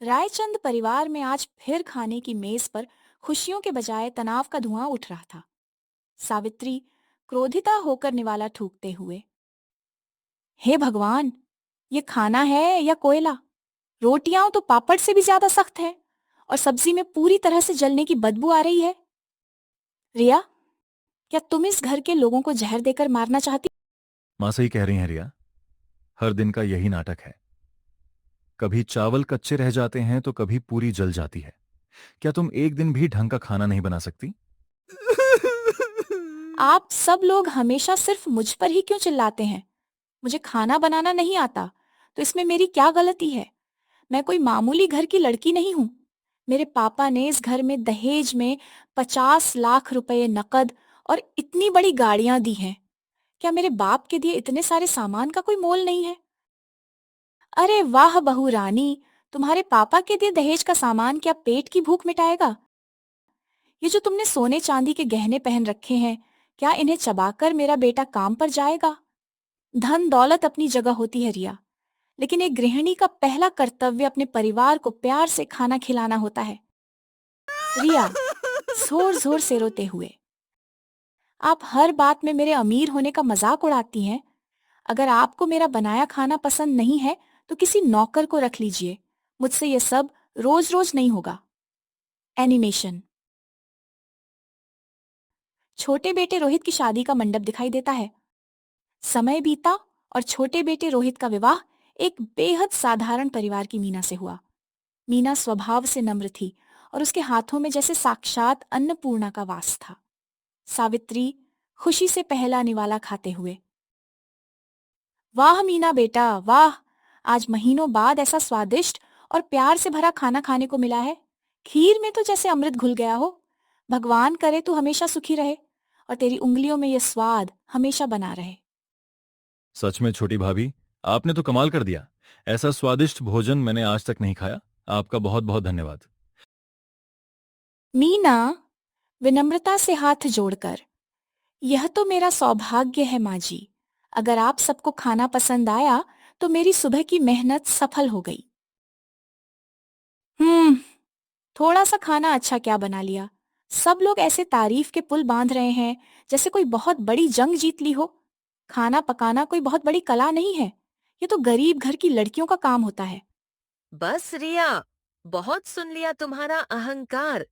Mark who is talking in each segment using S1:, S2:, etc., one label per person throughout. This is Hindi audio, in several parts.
S1: रायचंद परिवार में आज फिर खाने की मेज पर खुशियों के बजाय तनाव का धुआं उठ रहा था। सावित्री क्रोधिता होकर निवाला ठूकते हुए, हे भगवान, ये खाना है या कोयला? रोटियां तो पापड़ से भी ज्यादा सख्त है और सब्जी में पूरी तरह से जलने की बदबू आ रही है। रिया, क्या तुम इस घर के लोगों को जहर देकर मारना चाहती?
S2: माँ सही कह रही हैं रिया। हर दिन का यही नाटक है। कभी चावल कच्चे रह जाते हैं तो कभी पूरी जल जाती है। क्या तुम एक दिन भी ढंग का खाना नहीं बना सकती?
S1: आप सब लोग हमेशा सिर्फ मुझ पर ही क्यों चिल्लाते हैं? मुझे खाना बनाना नहीं आता, तो इसमें मेरी क्या गलती है? मैं कोई मामूली घर की लड़की नहीं हूँ। मेरे पापा ने इस घर में दहेज में 50 लाख रुपए नकद और इतनी बड़ी गाड़ियां दी हैं। क्या मेरे बाप के दिए इतने सारे सामान का कोई मोल नहीं है? अरे वाह बहू रानी, तुम्हारे पापा के दिए दहेज का सामान क्या पेट की भूख मिटाएगा? ये जो तुमने सोने चांदी के गहने पहन रखे हैं, क्या इन्हें चबाकर मेरा बेटा काम पर जाएगा? धन दौलत अपनी जगह होती है रिया, लेकिन एक गृहिणी का पहला कर्तव्य अपने परिवार को प्यार से खाना खिलाना होता है। रिया जोर जोर से रोते हुए, आप हर बात में मेरे अमीर होने का मजाक उड़ाती हैं। अगर आपको मेरा बनाया खाना पसंद नहीं है तो किसी नौकर को रख लीजिए। मुझसे ये सब रोज रोज नहीं होगा। एनिमेशन। छोटे बेटे रोहित की शादी का मंडप दिखाई देता है। समय बीता और छोटे बेटे रोहित का विवाह एक बेहद साधारण परिवार की मीना से हुआ। मीना स्वभाव से नम्र थी और उसके हाथों में जैसे साक्षात अन्नपूर्णा का वास था। सावित्री खुशी से पहला निवाला खाते हुए, वाह मीना बेटा वाह, आज महीनों बाद ऐसा स्वादिष्ट और प्यार से भरा खाना खाने को मिला है। खीर में तो जैसे अमृत घुल गया हो। भगवान करे तू हमेशा सुखी रहे और तेरी उंगलियों में ये स्वाद हमेशा बना रहे।
S2: सच में छोटी भाभी, आपने तो कमाल कर दिया। ऐसा स्वादिष्ट भोजन मैंने आज तक नहीं खाया। आपका बहुत बहुत धन्यवाद।
S1: मीना विनम्रता से हाथ जोड़कर, यह तो मेरा सौभाग्य है माँ जी। अगर आप सबको खाना पसंद आया तो मेरी सुबह की मेहनत सफल हो गई। हम्म, थोड़ा सा खाना अच्छा क्या बना लिया। सब लोग ऐसे तारीफ के पुल बांध रहे हैं जैसे कोई बहुत बड़ी जंग जीत ली हो। खाना पकाना कोई बहुत बड़ी कला नहीं है, ये तो गरीब घर की लड़कियों का काम होता है।
S3: बस रिया, बहुत सुन लिया तुम्हारा अहंकार।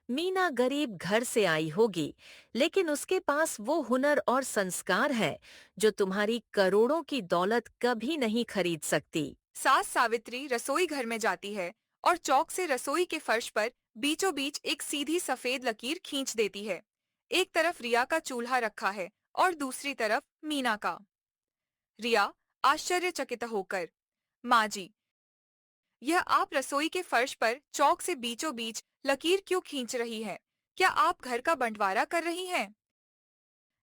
S3: मीना गरीब घर से आई होगी, लेकिन उसके पास वो हुनर और संस्कार है जो तुम्हारी करोड़ों की दौलत कभी नहीं खरीद सकती।
S4: सास सावित्री रसोई घर में जाती है और चौक से रसोई के फर्श पर बीचों बीच एक सीधी सफेद लकीर खींच देती है। एक तरफ रिया का चूल्हा रखा है और दूसरी तरफ मीना का। रिया आश्चर्यचकित होकर, माँ जी, यह आप रसोई के फर्श पर चौक से बीचों बीच लकीर क्यों खींच रही है? क्या आप घर का बंटवारा कर रही हैं?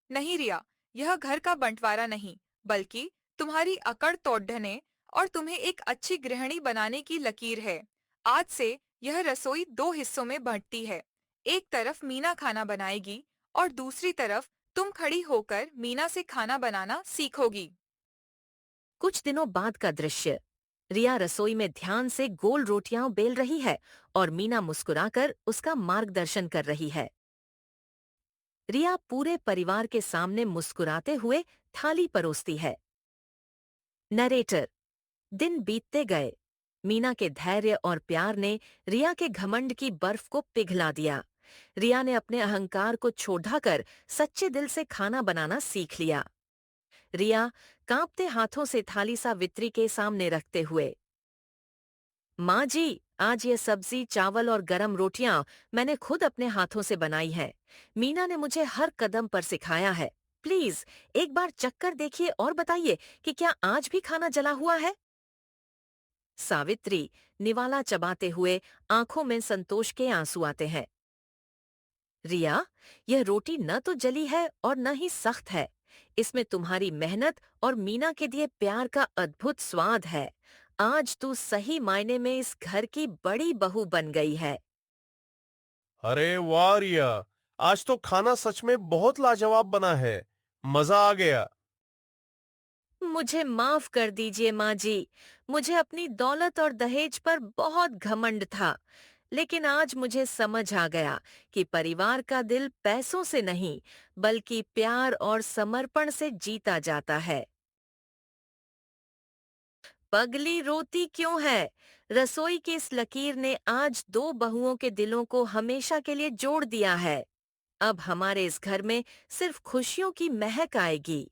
S4: नहीं रिया, यह घर का बंटवारा नहीं, बल्कि तुम्हारी अकड़ तोड़ने और तुम्हें एक अच्छी गृहिणी बनाने की लकीर है। आज से यह रसोई दो हिस्सों में बंटती है। एक तरफ मीना खाना बनाएगी और दूसरी तरफ तुम खड़ी होकर मीना से खाना बनाना सीखोगी।
S3: कुछ दिनों बाद का दृश्य। रिया रसोई में ध्यान से गोल रोटियां बेल रही है और मीना मुस्कुराकर उसका मार्गदर्शन कर रही है। रिया पूरे परिवार के सामने मुस्कुराते हुए थाली परोसती है। नरेटर। दिन बीतते गए। मीना के धैर्य और प्यार ने रिया के घमंड की बर्फ को पिघला दिया। रिया ने अपने अहंकार को छोड़ाकर सच्चे दिल से खाना बनाना सीख लिया। रिया कांपते हाथों से थाली सावित्री के सामने रखते हुए, माँ जी, आज ये सब्जी, चावल और गरम रोटियां मैंने खुद अपने हाथों से बनाई है। मीना ने मुझे हर कदम पर सिखाया है। प्लीज एक बार चक्कर देखिए और बताइए कि क्या आज भी खाना जला हुआ है। सावित्री निवाला चबाते हुए आंखों में संतोष के आंसू आते हैं। रिया, यह रोटी न तो जली है और न ही सख्त है। इसमें तुम्हारी मेहनत और मीना के दिए प्यार का अद्भुत स्वाद है। आज तू सही मायने में इस घर की बड़ी बहू बन गई है।
S5: अरे वाह रिया, आज तो खाना सच में बहुत लाजवाब बना है। मजा आ गया।
S3: मुझे माफ कर दीजिए माँ जी। मुझे अपनी दौलत और दहेज पर बहुत घमंड था, लेकिन आज मुझे समझ आ गया कि परिवार का दिल पैसों से नहीं, बल्कि प्यार और समर्पण से जीता जाता है। पगली रोती क्यों है? रसोई की इस लकीर ने आज दो बहुओं के दिलों को हमेशा के लिए जोड़ दिया है। अब हमारे इस घर में सिर्फ खुशियों की महक आएगी।